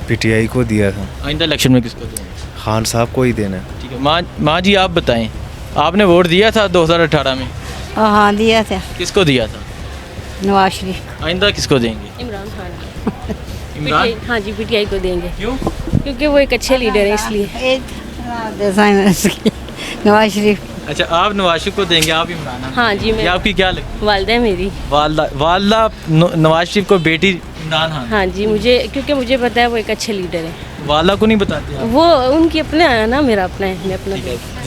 PTI को दिया था। आइंदा इलेक्शन में किसको देंगे? खान साहब को ही देना है। ठीक है माँ जी आप बताएं, आपने वोट दिया था 2018 में? हाँ दिया था। किसको दिया था? नवाज शरीफ। आइंदा किसको देंगे? इमरान खान। इमरान? हाँ जी पीटीआई को देंगे क्यों? क्योंकि वो एक अच्छे लीडर है इसलिए। नवाज शरीफ। अच्छा आप नवाज शरीफ को देंगे, आप इमरान खान? हाँ जी, मैं- ये आपकी क्या लगती वालदा है मेरी। है? वालदा नवाज शरीफ को बेटी इमरान खान। हाँ जी मुझे, क्योंकि मुझे पता है वो एक अच्छे लीडर है। वाला को नहीं बताते आप? वो उनकी अपना है ना, मेरा अपना है, मैं अपना।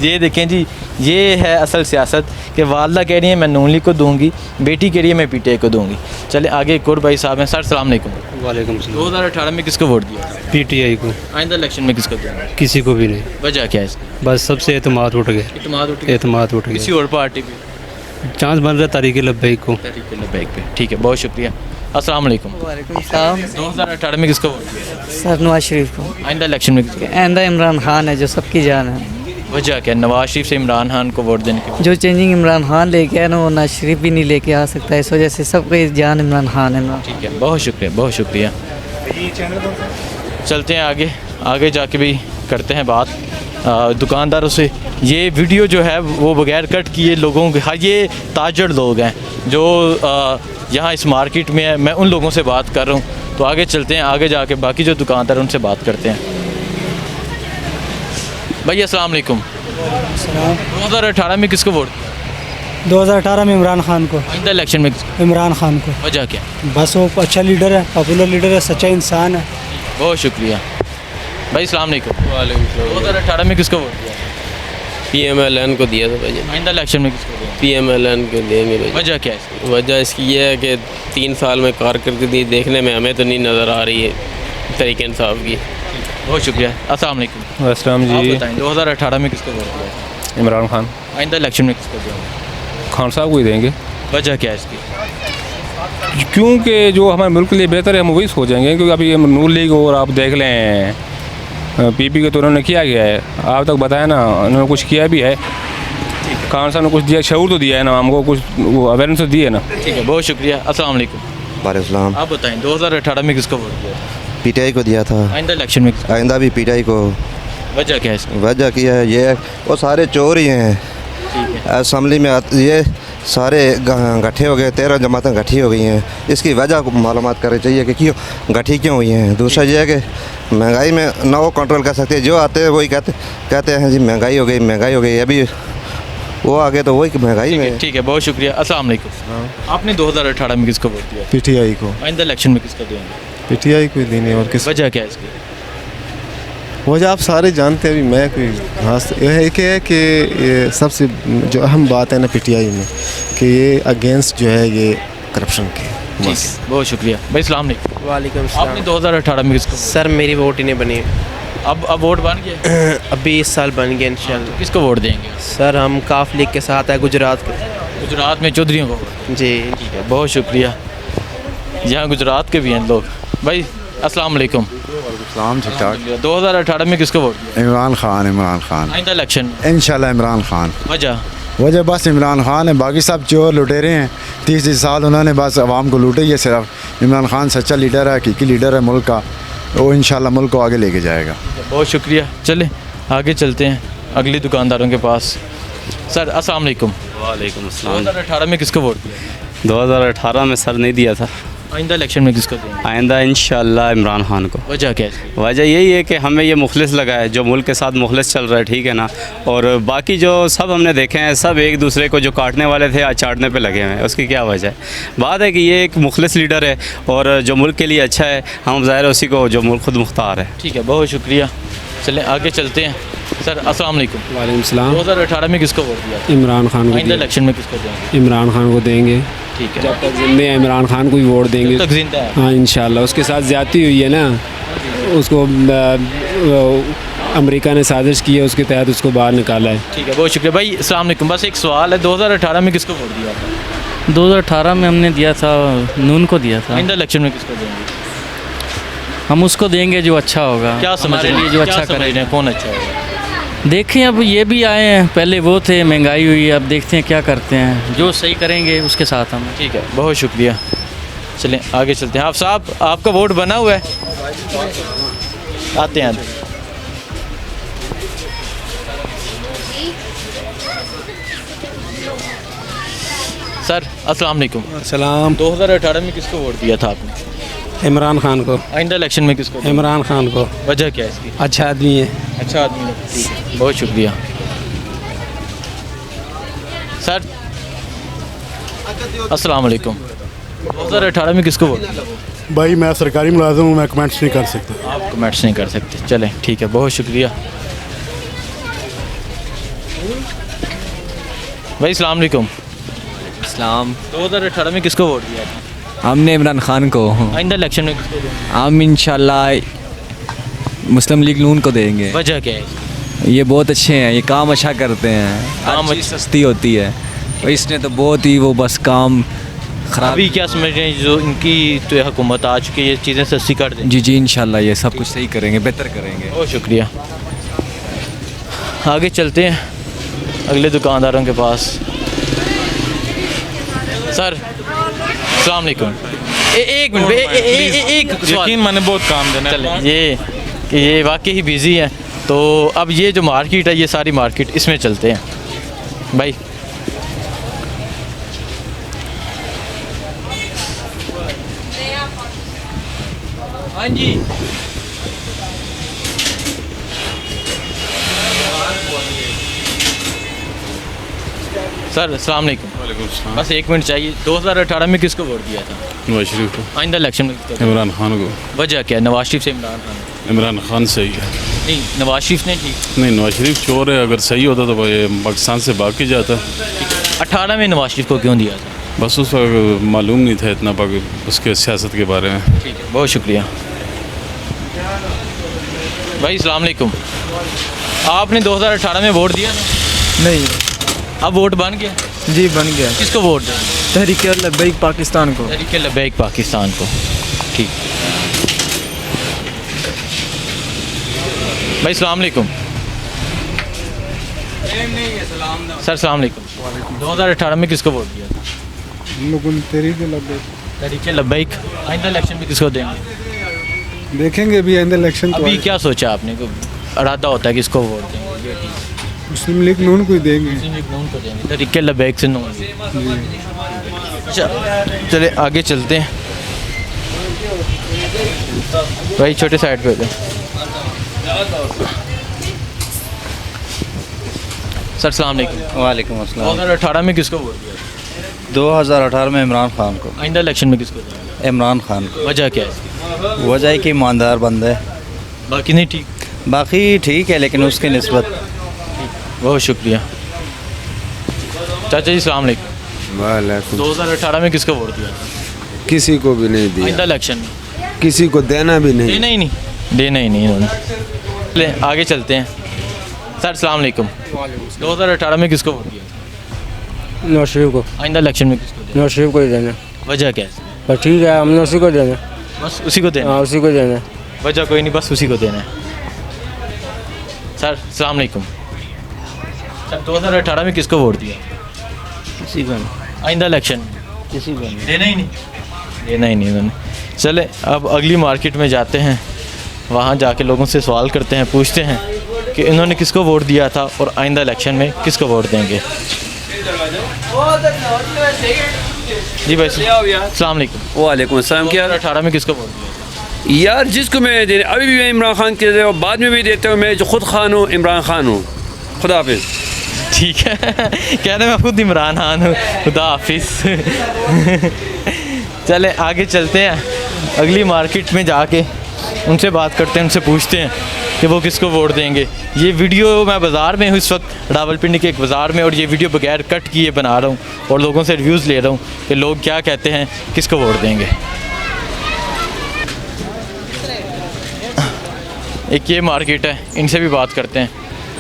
ये देखें जी, ये है असल सियासत कि वालदा कह रही है मैं नून लीग को दूंगी, बेटी कह रही है मैं पीटीआई को दूंगी। चले आगे एक और भाई साहब हैं। सर सलाम अलैकुम। वालेकुम सलाम। 2018 में किसको वोट दिया? पीटीआई को। आइंदा इलेक्शन में किसको देंगे? किसी को भी नहीं, वजह क्या है इसकी? बस सबसे एतमाद उठ गए, इत्तेमाद उठ गया। एतमाद उठ किसी गया। और पार्टी पे? चांस बन रहा तरीके लब्बैक को। तहरीक लब्बैक पे। ठीक है बहुत शुक्रिया। अस्सलाम वालेकुम। वालेकुम सलाम। 2018 में किसको वोट दिया? सर नवाज शरीफ को। आइंदा इलेक्शन में किसको? आइंदा इमरान खान है जो सबकी जान है। वजह क्या? नवाज शरीफ से इमरान खान को वोट देने की? जो चेंजिंग इमरान खान लेके आया ना वो नवाज शरीफ भी नहीं लेके आ सकता, इस वजह से सबकी जान इमरान खान है। ठीक है बहुत शुक्रिया, बहुत शुक्रिया। चलते हैं आगे, आगे जाके भी करते हैं बात दुकानदारों से। ये वीडियो जो है वो बगैर कट किए लोगों के, हाँ ये ताजर लोग हैं जो यहाँ इस मार्केट में है, मैं उन लोगों से बात कर रहा हूँ। तो आगे चलते हैं, आगे जाके बाकी जो दुकानदार हैं उनसे बात करते हैं। भैया अस्सलाम वालेकुम। 2018 में किसको वोट दिया? 2018 में इमरान खान को। आइंदा इलेक्शन में किसको? इमरान खान को। वजह क्या? बस वो अच्छा लीडर है, पॉपुलर लीडर है, सच्चा इंसान है। बहुत शुक्रिया भाई। अस्सलाम वालेकुम। 2018 में किसको वोट दिया? PMLN को दिया था भाई। आइंदा इलेक्शन में किसको देंगे? PMLN को देंगे भाई। वजह क्या है इसकी? वजह इसकी ये है कि 3 साल में कारकर्दगी देखने में हमें तो नहीं नज़र आ रही है तरीके इंसाफ की। बहुत शुक्रिया। अस्सलाम वालेकुम। अस्सलाम आप जी। बताएं 2018 में किसको वोट दिया? इमरान खान। आइंदा इलेक्शन में किसको देंगे? खान साहब को ही देंगे, वजह क्या है इसकी? क्योंकि जो हमारे मुल्क के लिए बेहतर है हम वही सोचेंगे। क्योंकि अभी नून लीग और आप देख लें पीपी के तो उन्होंने किया गया है, आप तक बताया ना, उन्होंने कुछ किया भी है। खान साहब ने कुछ दिया, शऊर तो दिया है ना, हमको कुछ वो अवेयरनेस तो दी है ना। ठीक है बहुत शुक्रिया। अस्सलाम वालेकुम। वालेकुम। आप बताएं 2018 में किसको वोट दिया? पीटीआई को दिया था। आइंदा इलेक्शन में किसको? आइंदा भी पीटीआई को। वजह क्या है इसकी? वजह की है ये वो सारे चोर ही हैं। असम्बली में ये सारे गठे हो गए, 13 जमातें गठी हो गई हैं। इसकी वजह को मालूमात करनी चाहिए कि क्यों गठी क्यों हुई हैं। दूसरा ये है कि महंगाई में ना वो कंट्रोल कर सकते, जो आते हैं वही कहते हैं जी महंगाई हो गई, महंगाई हो गई। अभी वो आगे तो वही महंगाई में। ठीक है बहुत शुक्रिया। अस्सलाम वालेकुम। आपने 2018 में किसको वोट दिया? पीटीआई को। आइंदा इलेक्शन में किसको देंगे? पीटीआई को देने और किस वजह क्या है इसकी? वजह आप सारे जानते हैं। अभी मैं कोई खास यह है कि ये सबसे जो अहम बात है ना पीटीआई में कि ये अगेंस्ट जो है ये करप्शन के। ठीक बस है बहुत शुक्रिया भाई। अस्सलाम वालेकुम। वालेकुम आपने 2018 में किसको? सर मेरी वोट ही नहीं बनी। अब वोट बन गया? अभी इस साल बन गया इंशाल्लाह। किसको वोट देंगे? सर हम काफ लीग के साथ है गुजरात के। गुजरात में चौधरीयों को वोट? जी ठीक है बहुत शुक्रिया। यहाँ गुजरात के भी हैं लोग। भाई अस्सलाम वालेकुम। ठीक ठाक। 2018 में किसको वोट दिया? इमरान खान। इमरान खान आइंदा इलेक्शन में? इंशाल्लाह इमरान खान। वजह बस इमरान खान है, बाकी सब चोर लुटेरे हैं। 30 साल उन्होंने बस आवाम को लूटे ही है। सिर्फ इमरान खान सच्चा लीडर है, हकीकी लीडर है मुल्क का। वो इंशाल्लाह मुल्क को आगे लेके जाएगा। बहुत शुक्रिया। चले आगे चलते हैं अगली दुकानदारों के पास। सर अस्सलाम वालेकुम। वालेकुम अस्सलाम। 2018 में किसको वोट दिया? 2018 में सर नहीं दिया था। आइंदा इलेक्शन में किसको देंगे? आइंदा इंशाल्लाह इमरान खान को। वजह क्या है? वजह यही है कि हमें ये मुखलिस लगा है, जो मुल्क के साथ मुखलिस चल रहा है, ठीक है ना। और बाकी जो सब हमने देखे हैं सब एक दूसरे को जो काटने वाले थे आज चाटने पे लगे हुए हैं। उसकी क्या वजह है? बात है कि ये एक मुखलिस लीडर है और जो मुल्क के लिए अच्छा है, हम ज़ाहिर है उसी को जो मुल्क खुद मुख्तार है। ठीक है बहुत शुक्रिया। चलें आगे चलते हैं। सर अस्सलाम वालेकुम। वालेकुम सलाम। 2018 में किसको वोट दिया? इमरान खान को आइंदा दिया। इलेक्शन में किसको देंगे? इमरान खान को देंगे। ठीक है जब तक जिंदे हैं इमरान खान को ही वोट देंगे। जब तक जिंदा है। हाँ इंशाल्लाह। उसके साथ ज़्यादती हुई है ना, उसको अमेरिका ने साजिश की है, उसके तहत उसको बाहर निकाला है। ठीक है बहुत शुक्रिया भाई। अस्सलाम वालेकुम। बस एक सवाल है 2018 में किसको वोट दिया था? 2018 में हमने दिया था नून को दिया था। आइंदा इलेक्शन में किसको देंगे? हम उसको देंगे जो अच्छा होगा। क्या समझ हमारे रहे लिए हैं? जो क्या अच्छा समझ रहे करेगा। हैं? कौन अच्छा होगा? देखें अब ये भी आए हैं, पहले वो थे, महंगाई हुई, अब देखते हैं क्या करते हैं, जो सही करेंगे उसके साथ हम। ठीक है बहुत शुक्रिया। चलें आगे चलते हैं। आप साहब आपका वोट बना हुआ है? आते हैं। सर अस्सलाम वालेकुम। सलाम। 2018 में किसको वोट दिया था आपने? इमरान खान को। आइंदा इलेक्शन में किसको? इमरान खान को। वजह क्या है इसकी? अच्छा आदमी है। अच्छा आदमी है, ठीक है, बहुत शुक्रिया। सर अस्सलाम वालेकुम। 2018 में किसको वोट दिया? भाई मैं सरकारी मुलाजिम हूँ, मैं कमेंट्स नहीं कर सकता। आप कमेंट्स नहीं कर सकते, चलें ठीक है, बहुत शुक्रिया भाई। अस्सलाम वालेकुम। इस्लाम। 2018 में किसको वोट दिया था? हमने इमरान खान को। आइंदा इलेक्शन में किसको देंगे? हम इंशाल्लाह मुस्लिम लीग नून को देंगे। वजह क्या है? ये बहुत अच्छे हैं, ये काम अच्छा करते हैं, काम काम सस्ती होती है। और इसने तो बहुत ही वो बस काम खराब। अभी क्या समझ रहे हैं जो इनकी तो हुकूमत आ चुकी है, ये चीज़ें सस्ती कर दें? जी इंशाल्लाह ये सब कुछ सही करेंगे, बेहतर करेंगे। बहुत शुक्रिया। आगे चलते हैं अगले दुकानदारों के पास। सर अस्सलाम वालेकुम। एक मिनट, एक यकीन मैंने बहुत काम देना है। चलें, ये वाकई ही बिज़ी है, तो अब ये जो मार्केट है, ये सारी मार्केट, इसमें चलते हैं भाई। हाँ जी। सर अस्सलाम वालेकुम। बस एक मिनट चाहिए। 2018 में किसको वोट दिया था? नवाज शरीफ को। आइंदा इलेक्शन में किसको? इमरान खान को। वजह क्या है? नवाज शरीफ से इमरान खान? इमरान खान सही है। नहीं, नवाज शरीफ ने ठीक। नहीं, नवाज शरीफ चोर है, अगर सही होता तो ये पाकिस्तान से भाग के जाता। 18 में नवाज शरीफ को क्यों दिया था? बस उस वक्त मालूम नहीं था इतना उसके सियासत के बारे में। ठीक है, बहुत शुक्रिया भाई। अस्सलाम वालेकुम। आपने 2018 में वोट दिया ना? नहीं। अब वोट बन गया? जी बन गया। किसको वोट दें? तहरीक लब्बैक पाकिस्तान को। तहरीक लब्बैक पाकिस्तान को, ठीक। भाई अस्सलाम वालेकुम। सर अस्सलाम वालेकुम। 2018 में किसको वोट दिया था? हम लोगों ने तहरीक लब्बैक। आइंदा इलेक्शन में किसको देंगे? देखेंगे अभी आइंदा इलेक्शन। अभी क्या सोचा आपने? को इरादा होता है किसको वोट देंगे? मुस्लिम लीग नून को ही देंगे। मुस्लिम लीग नून को देंगे। तहरीक लब्बैक से नून। अच्छा चले आगे चलते हैं भाई, छोटे साइड पे। सर अस्सलाम वालेकुम। वालेकुम अस्सलाम। 2018 में किसको वोट दिया? 2018 में इमरान खान को। आइंदा इलेक्शन में किसको देंगे? इमरान खान को। वजह क्या है? वजह है कि ईमानदार बंदा है। बाकी नहीं ठीक? बाकी ठीक है, लेकिन उसकी निस्बत। बहुत शुक्रिया चाचा जी। अस्सलाम वालेकुम। वालेकुम। 2018 में किसको वोट दिया? किसी को भी नहीं दिया। आइंदा इलेक्शन में किसी को देना भी नहीं। देना ही नहीं, देना ही नहीं उन्होंने। ले आगे चलते हैं। सर अस्सलाम वालेकुम। 2018 में किसको वोट दिया? नवाज शरीफ को। आइंदा इलेक्शन में किसको देना? नवाज शरीफ को ही देना। वजह क्या है? पर ठीक है, हमने उसी को देना। बस उसी को देना? हाँ उसी को देना। वजह कोई नहीं, बस उसी को देना है। सर अस्सलाम वालेकुम। सर 2018 में किसको वोट दिया? किसी को नहीं। आइंदा इलेक्शन किसी को नहीं। देना ही नहीं, देना ही नहीं उन्होंने। चले अब अगली मार्केट में जाते हैं, वहाँ जाके लोगों से सवाल करते हैं, पूछते हैं कि इन्होंने किसको वोट दिया था और आइंदा इलेक्शन में किसको वोट देंगे। जी भाई अस्सलाम वालेकुम। वालेकुम अस्सलाम। क्या 2018 में किसको वोट दिया? यार जिसको मैं दे अभी भी मैं इमरान खान के दे बाद में भी देता हूँ। मैं जो खुद खान हूँ, इमरान खान हूँ। खुदा हाफिज़। ठीक है कह रहे मैं खुद इमरान खान हूँ, खुदा हाफिज़। चले आगे चलते हैं, अगली मार्केट में जाके उनसे बात करते हैं, उनसे पूछते हैं कि वो किसको वोट देंगे। ये वीडियो मैं बाज़ार में हूँ इस वक्त, रावलपिंडी के एक बाज़ार में, और ये वीडियो बगैर कट किए बना रहा हूँ और लोगों से रिव्यूज़ ले रहा हूँ कि लोग क्या कहते हैं, किसको वोट देंगे। एक ये मार्केट है, इनसे भी बात करते हैं।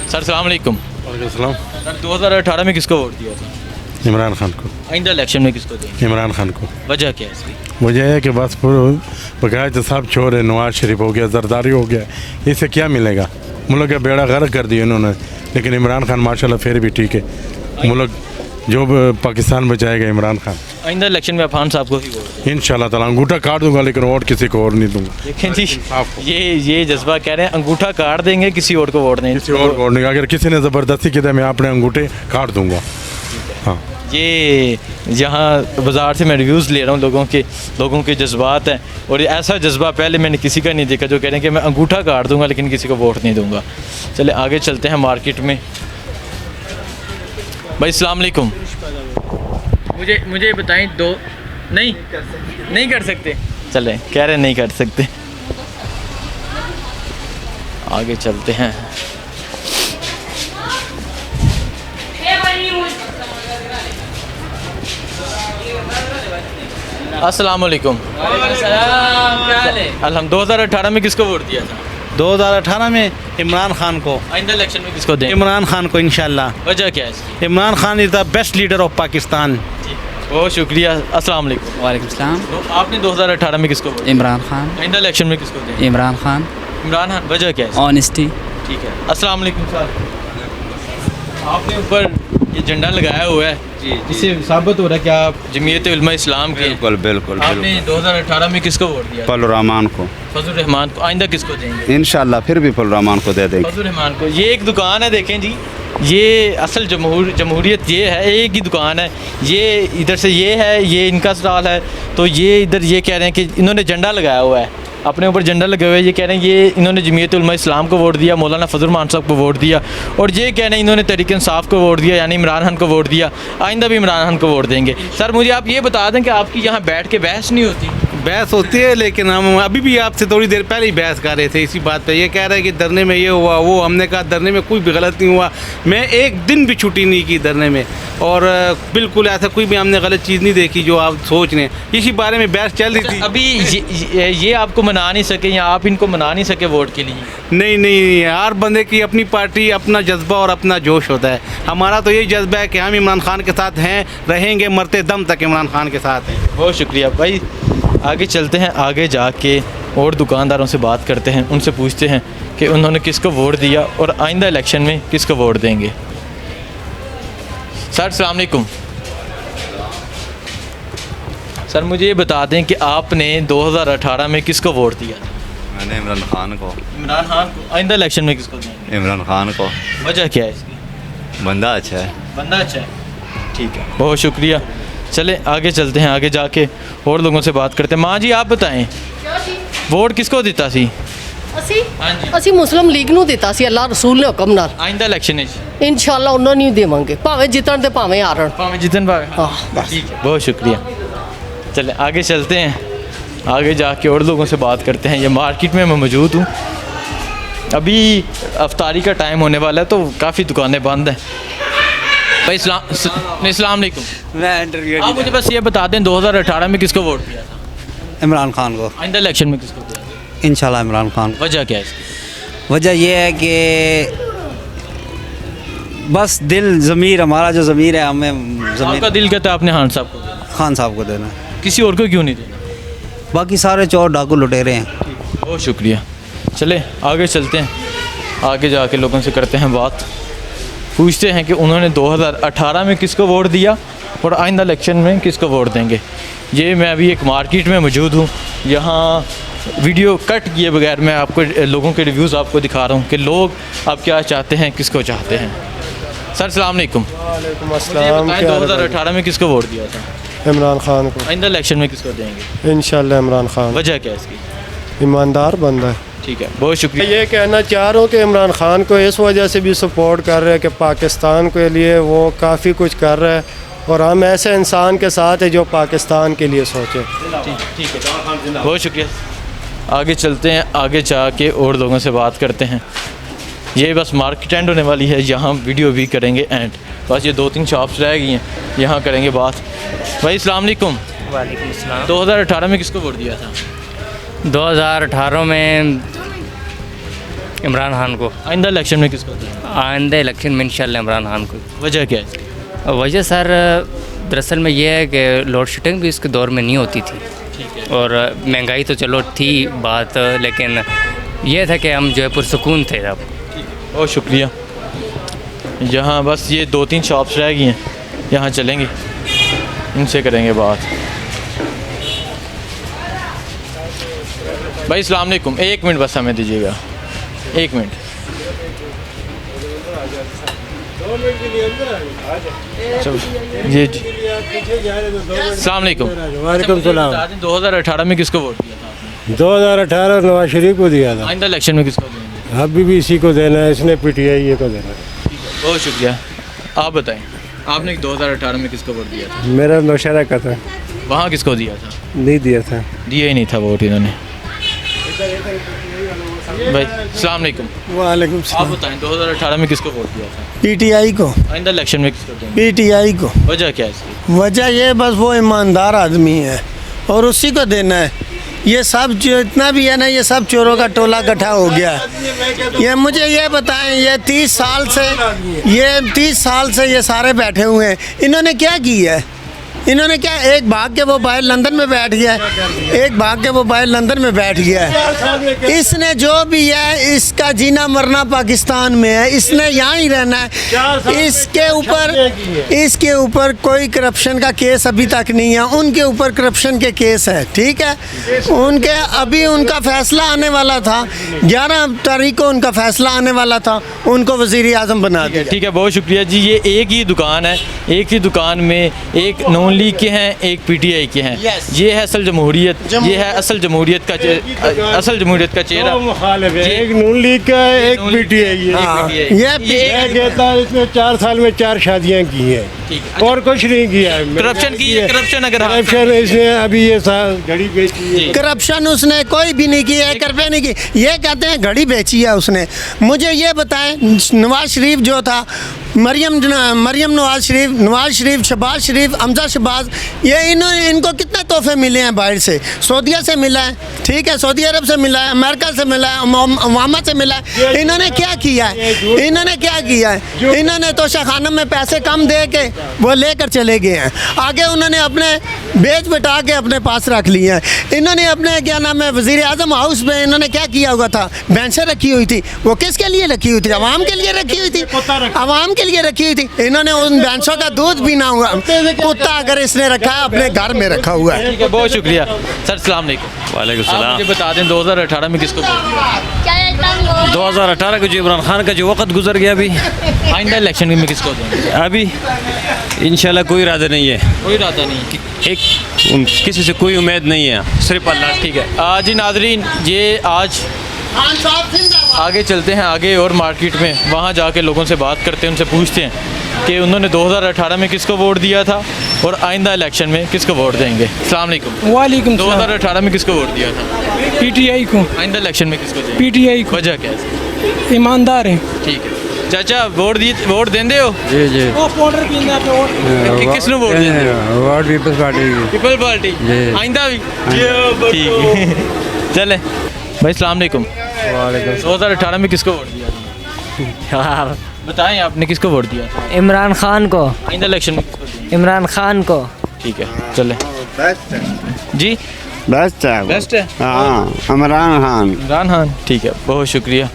सर अस्सलाम वालेकुम। वालेकुम। सर 2018 में किसको वोट दिया था? इमरान खान को। आइंदा इलेक्शन में किसको देंगे? इमरान खान को। वजह क्या है इसकी? वजह है कि बस बकायदा साहब चोर है, नवाज शरीफ हो गया, जरदारी हो गया, इससे क्या मिलेगा? मुल्क का बेड़ा गर्क कर दिया इन्होंने, लेकिन इमरान खान माशाल्लाह फिर भी ठीक है। मुल्क जो पाकिस्तान बचाएगा इमरान खान। आइंदा इलेक्शन में खान साहब को ही वोट इंशाल्लाह ताला अंगूठा काट दूंगा, लेकिन वोट किसी को और नहीं दूंगा। देखें जी, ये जज्बा कह रहे हैं अंगूठा काट देंगे, किसी और को वोट नहीं, किसी और को नहीं। अगर किसी ने ज़बरदस्ती किया मैं अपने अंगूठे काट दूंगा। हाँ, ये जहाँ बाज़ार से मैं रिव्यूज़ ले रहा हूँ लोगों के जज्बात हैं, और ऐसा जज्बा पहले मैंने किसी का नहीं देखा जो कह रहे हैं कि मैं अंगूठा काट दूंगा लेकिन किसी को वोट नहीं दूंगा। चले आगे चलते हैं मार्केट में। भाई अस्सलाम वालेकुम, मुझे बताएं दो नहीं कर सकते, चलें कह रहे नहीं कर सकते। आगे चलते हैं। अस्सलाम वालेकुम। अल्हम्दुलिल्लाह 2018 में किसको वोट दिया था? 2018 में इमरान खान को। आइंदा इलेक्शन में किसको दें? इमरान खान को इंशाल्लाह। वजह क्या है इसकी? Imran Khan is the best leader of Pakistan. बहुत शुक्रिया। अस्सलाम वालेकुम। वालेकुम सलाम। तो आपने 2018 में किसको वोट? इमरान खान। आइंदा इलेक्शन में किसको दें? इमरान खान। इमरान खान, वजह क्या है? ऑनेस्टी। ठीक है। अस्सलाम वालेकुम सर, आपने ऊपर ये झंडा लगाया हुआ है, इससे साबित हो रहा है कि आप जमीयत उलमा इस्लाम के। बिल्कुल बिल्कुल। आपने 2018 में किसको वोट दिया? फजल रहमान को। फजल रहमान को। आइंदा किसको देंगे? इंशाल्लाह फिर भी फजल रहमान को दे देंगे। फजल रहमान को। ये एक दुकान है, देखें जी, ये असल जमहूरियत ये है, एक ही दुकान है, ये इधर से ये है, ये इनका स्टॉल है, तो ये इधर ये कह रहे हैं कि इन्होंने झंडा लगाया हुआ है, अपने ऊपर झंडा लगे हुए, ये कह रहे हैं ये इन्होंने जमीयत उलमा इस्लाम को वोट दिया, मौलाना फजल रहमान साहब को वोट दिया, और ये कह रहे हैं इन्होंने तहरीक इंसाफ को वोट दिया, यानी इमरान खान को वोट दिया, आइंदा भी इमरान खान को वोट देंगे। सर मुझे आप ये बता दें कि आपकी यहाँ बैठ के बहस नहीं होती? बहस होती है, लेकिन हम अभी भी आपसे थोड़ी देर पहले ही बहस कर रहे थे इसी बात पे। ये कह रहे हैं कि धरने में ये हुआ वो, हमने कहा धरने में कोई भी गलत नहीं हुआ, मैं एक दिन भी छुट्टी नहीं की धरने में, और बिल्कुल ऐसा कोई भी हमने गलत चीज़ नहीं देखी जो आप सोच रहे हैं। इसी बारे में बहस चल रही थी। अभी ये आपको मना नहीं सके या आप इनको मना नहीं सके वोट के लिए? नहीं, हर बंदे की अपनी पार्टी, अपना जज्बा और अपना जोश होता है। हमारा तो यही जज्बा है कि हम इमरान खान के साथ हैं, रहेंगे, मरते दम तक इमरान खान के साथ हैं। बहुत शुक्रिया भाई। आगे चलते हैं, आगे जाके और दुकानदारों से बात करते हैं, उनसे पूछते हैं कि उन्होंने किसको वोट दिया और आइंदा इलेक्शन में किसको वोट देंगे। सर अस्सलाम वालेकुम। सर मुझे ये बता दें कि आपने 2018 में किसको वोट दिया? मैंने इमरान खान को। इमरान खान को। आइंदा इलेक्शन में किसको देंगे? इमरान खान को। वजह क्या है इसकी? बंदा अच्छा है। बंदा अच्छा है, ठीक है, बहुत शुक्रिया। चले आगे चलते हैं, आगे जाके और लोगों से बात करते हैं। माँ जी आप बताएं, वोट किसको दिता सी? ਅਸੀਂ ਮੁਸਲਿਮ ਲੀਗ ਨੂੰ ਦਿੱਤਾ ਸੀ ਅੱਲਾਹ ਰਸੂਲ ਨੇ ਹੁਕਮ ਨਾਲ। ਆਇੰਦਾ ਇਲੈਕਸ਼ਨ ਵਿੱਚ ਇਨਸ਼ਾਅੱਲਾ ਉਹਨਾਂ ਨੂੰ ਦੇਵਾਂਗੇ, ਭਾਵੇਂ ਜਿੱਤਣ ਤੇ ਭਾਵੇਂ ਹਾਰਨ। ਭਾਵੇਂ ਜਿੱਤਣ ਭਾਵੇਂ हाँ ठीक है, बहुत शुक्रिया। चलें आगे चलते हैं, आगे जाके और लोगों से बात करते हैं। ये मार्केट में मैं मौजूद हूँ, अभी अफ्तारी का टाइम होने वाला है तो काफ़ी दुकानें बंद हैं। भाई अस्सलाम वालेकुम। आप मुझे बस ये बता दें 2018 में किसको वोट दिया था? इमरान खान को। आइंदा इलेक्शन में किसको दिया? इंशाल्लाह इमरान खान। वजह क्या है इसकी? वजह यह है कि बस दिल ज़मीर, हमारा जो ज़मीर है, हमें आपका दिल कहता है आपने खान साहब को देना? खान साहब को देना। किसी और को क्यों नहीं देना? बाकी सारे चोर डाकू लुटेरे हैं। बहुत शुक्रिया। चले आगे चलते हैं, आगे जाके लोगों से करते हैं बात, पूछते हैं कि उन्होंने 2018 में किसको वोट दिया और आइंदा इलेक्शन में किसको वोट देंगे। ये मैं अभी एक मार्केट में मौजूद हूँ, यहाँ वीडियो कट किए बगैर मैं आपको लोगों के रिव्यूज़ आपको दिखा रहा हूँ कि लोग अब क्या चाहते हैं, किसको चाहते हैं। सर अस्सलाम वालेकुम। वालेकुम अस्सलाम। 2018 में किसको वोट दिया था? इमरान खान को। आइंदा इलेक्शन में किसको देंगे? इंशाल्लाह इमरान खान। वजह क्या है इसकी? ईमानदार बंदा है। ठीक है, बहुत शुक्रिया। ये कहना चाह रहा हूँ कि इमरान खान को इस वजह से भी सपोर्ट कर रहे हैं कि पाकिस्तान के लिए वो काफ़ी कुछ कर रहा है, और हम ऐसे इंसान के साथ हैं जो पाकिस्तान के लिए सोचे। ठीक है, बहुत शुक्रिया। आगे चलते हैं, आगे जाके और लोगों से बात करते हैं। ये बस मार्केट एंड होने वाली है, यहाँ वीडियो भी करेंगे एंड, बस ये 2-3 शॉप्स रह गई हैं, यहाँ करेंगे बात। भाई अस्सलाम वालेकुम। वालेकुम अस्सलाम। 2018 में किसको वोट दिया था? 2018 में इमरान खान को। आइंदा इलेक्शन में किसको दिया? आइंदा इलेक्शन में इंशाल्लाह इमरान खान को। वजह क्या है? वजह सर दरअसल में ये है कि लोड शेडिंग भी इसके दौर में नहीं होती थी, और महंगाई तो चलो थी बात, लेकिन ये था कि हम जो है पुरसुकून थे अब। बहुत शुक्रिया। यहाँ बस ये 2-3 शॉप्स रह गई हैं, यहाँ चलेंगे, इनसे करेंगे बात। भाई अस्सलाम वालेकुम, 1 मिनट बस हमें दीजिएगा, 1 मिनट। जी जी, अस्सलाम वालेकुम। वालेकुम सलाम। 2018 में किसको वोट दिया था? 2018 नवाज शरीफ को दिया था। आइंदा इलेक्शन में किसको देंगे? अभी भी इसी को देना है, इसने PTI को देना है। बहुत शुक्रिया। आप बताएं, आपने 2018 में किसको वोट दिया था? मेरा नौशहरा का था। वहाँ किसको दिया था? नहीं दिया था। दिया ही नहीं था वोट इन्होंने। भाई अस्सलाम वालेकुम। वालेकुम आप सलाम। बताएं 2018 में किसको वोट दिया था? PTI को। आइंदा इलेक्शन में किसको देंगे? PTI को। वजह क्या है इसकी? वजह ये बस वो ईमानदार आदमी है और उसी को देना है। ये सब जो इतना भी है ना, ये सब चोरों का टोला इकट्ठा हो गया है। ये मुझे ये बताएं, ये 30 साल से ये सारे बैठे हुए हैं, इन्होंने क्या किया है? इन्होंने क्या, एक भाग के वो बाहर लंदन में बैठ गया है, एक भाग के वो बाहर लंदन में बैठ गया है। इसने जो भी है, इसका जीना मरना पाकिस्तान में है, इसने यहाँ ही रहना है। इसके ऊपर कोई करप्शन का केस अभी तक नहीं है, उनके ऊपर करप्शन के केस है, ठीक है। अभी उनका फैसला आने वाला था, 11 तारीख को उनका फैसला आने वाला था, उनको वज़ीर आज़म बना दिया। ठीक है, बहुत शुक्रिया जी। ये एक ही दुकान है, एक ही दुकान में एक नॉन लीग के हैं, एक PTI के हैं। ये है असल जमहूरियत, ये है असल जमहूरियत का चेहरा। एक नून लीग का है, एक PTI है। ये कहता है इसने 4 साल में 4 शादियां की हैं और कुछ नहीं किया है। करप्शन की है, करप्शन इसने अभी ये घड़ी बेची है। करप्शन उसने कोई भी नहीं किया है, 1 रुपये नहीं की। ये कहते हैं घड़ी बेची है उसने। मुझे ये बताएं, नवाज शरीफ जो था, मरियम नवाज शरीफ, शहबाज शरीफ, हमजा शहबाज, ये इनको कितने तोहफे मिले हैं बाहर से? सऊदीया से मिला है, ठीक है, सऊदी अरब से मिला है, अमेरिका से मिला है, ओबामा से मिला है। इन्होंने क्या किया है? इन्होंने तो शाखानम में पैसे कम दे के वो लेकर चले गए हैं। आगे उन्होंने अपने बेच बटा के अपने पास रख लिए हैं। इन्होंने अपने क्या नाम है, वज़ीर आज़म हाउस में इन्होंने क्या किया हुआ था? बेंचें रखी हुई थी। वो किसके लिए रखी हुई थी? आवाम के लिए रखी हुई थी, आवाम के लिए रखी हुई थी। इन्होंने उन बेंचों का दूध पीना हुआ। कुत्ता अगर इसने रखा है, अपने घर में रखा हुआ है। ठीक है, बहुत शुक्रिया सर। अस्सलाम वालेकुम। वालेकुम आप सलाम। मुझे बता दें 2018 में किसको वोट दिया? 2018 को जो इमरान खान का जो वक्त गुजर गया, अभी आइंदा इलेक्शन में किसको देंगे? अभी इंशाल्लाह कोई इरादा नहीं है, कोई इरादा नहीं, किसी से कोई उम्मीद नहीं है, सिर्फ अल्लाह। ठीक है जी नाजरीन, ये आज आगे चलते हैं आगे और मार्केट में, वहाँ जाके लोगों से बात करते हैं, उनसे पूछते हैं कि उन्होंने 2018 में किसको वोट दिया था और आइंदा इलेक्शन में किसको वोट देंगे। अस्सलाम वालेकुम। वालेकुम। 2018 में किसको वोट दिया था? PTI को। आइंदा इलेक्शन में किसको देंगे? PTI को। वजह क्या है? ईमानदार है। ठीक है चाचा, वोट देंदे हो? जी जी। वो पाउडर पींदा पे वोट किसने वोट देंदे? Vote Peoples Party. आइंदा भी? ठीक है चले भाई। अस्सलाम वालेकुम। 2018 में किसको वोट दिया था? बताएं आपने किसको वोट दिया था? इमरान खान को। आइंदा इलेक्शन में किसको देंगे? इमरान खान को। ठीक है चले जी। बेस्ट है, बेस्ट है। हाँ, इमरान खान। ठीक है, बहुत शुक्रिया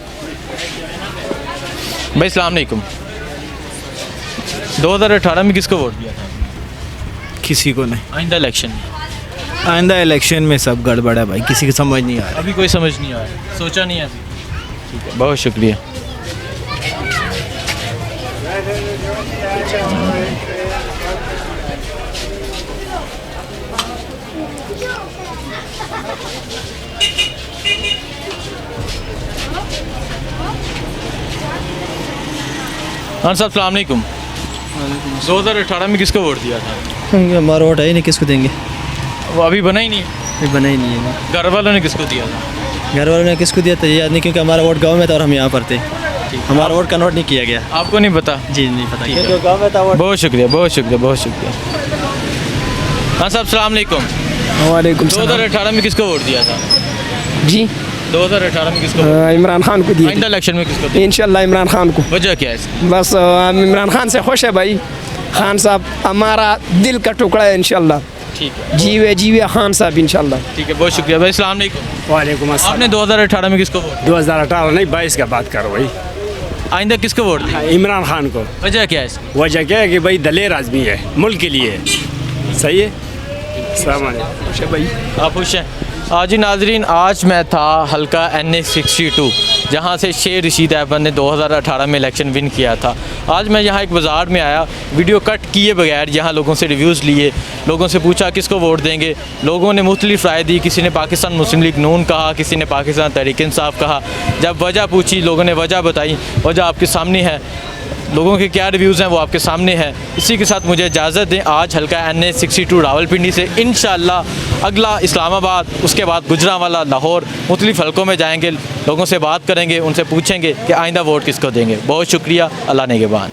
भाई। अस्सलाम वालेकुम। 2018 में किसको वोट दिया था? किसी को नहीं। आइंदा इलेक्शन में सब गड़बड़ है भाई, किसी को समझ नहीं आ रहा। अभी कोई समझ नहीं आया, सोचा नहीं है अभी। ठीक है, बहुत शुक्रिया। हाँ साहब, अस्सलाम वालेकुम। 2018 में किसको वोट दिया था? हमारा वोट है ही नहीं, किसको देंगे? वो अभी बना ही नहीं है। अभी बना ही नहीं है। घर वालों ने किसको दिया था? घर वालों ने किसको दिया था याद नहीं, क्योंकि हमारा वोट गांव में था और हम यहाँ पर थे। हमारा वोट कन्वर्ट नहीं किया गया। आपको नहीं पता? जी नहीं पता, क्योंकि गाँव में था वोट। बहुत शुक्रिया, बहुत शुक्रिया, बहुत शुक्रिया। हाँ साहब, अस्सलाम वालेकुम। वालेकुम। 2018 में किसको वोट दिया था? जी 2018 में किसको? इमरान खान को दिया। आइंदा इलेक्शन में किसको दिया? इंशाल्लाह इमरान खान को। वजह क्या है? बस हम इमरान खान से खुश है भाई। खान साहब हमारा दिल का टुकड़ा है इंशाल्लाह। ठीक है, जीवे खान साहब इंशाल्लाह। ठीक है, बहुत शुक्रिया भाई। अस्सलाम वालेकुम। वालेकुम अस्सलाम। आपने 2018 में किसको वोट? 2018 नहीं, 22 का बात करो भाई। आइंदा किसको वोट देंगे? इमरान खान को। वजह क्या है इसकी? वजह क्या है कि भाई दलेर आदमी है, मुल्क के लिए सही है। खुश है भाई, आप खुश हैं? जी नाजरीन, आज मैं था हल्का NA 62 जहाँ से शेर रशीद अहमद ने 2018 में इलेक्शन विन किया था। आज मैं यहाँ एक बाज़ार में आया, वीडियो कट किए बगैर यहाँ लोगों से रिव्यूज़ लिए, लोगों से पूछा किसको वोट देंगे। लोगों ने मुख्तलिफ राय दी, किसी ने पाकिस्तान मुस्लिम लीग नून कहा, किसी ने पाकिस्तान तहरीक इंसाफ कहा। जब वजह पूछी, लोगों ने वजह बताई, वजह आपके सामने है, लोगों के क्या रिव्यूज़ हैं वो आपके सामने है। इसी के साथ मुझे इजाज़त दें। आज हल्का NA 62 रावलपिंडी से इंशाअल्लाह अगला इस्लामाबाद, उसके बाद गुजरांवाला, लाहौर, मुख्तलिफ हल्कों में जाएंगे, लोगों से बात करेंगे, उनसे पूछेंगे कि आइंदा वोट किसको देंगे। बहुत शुक्रिया, अल्लाह नेगेबान।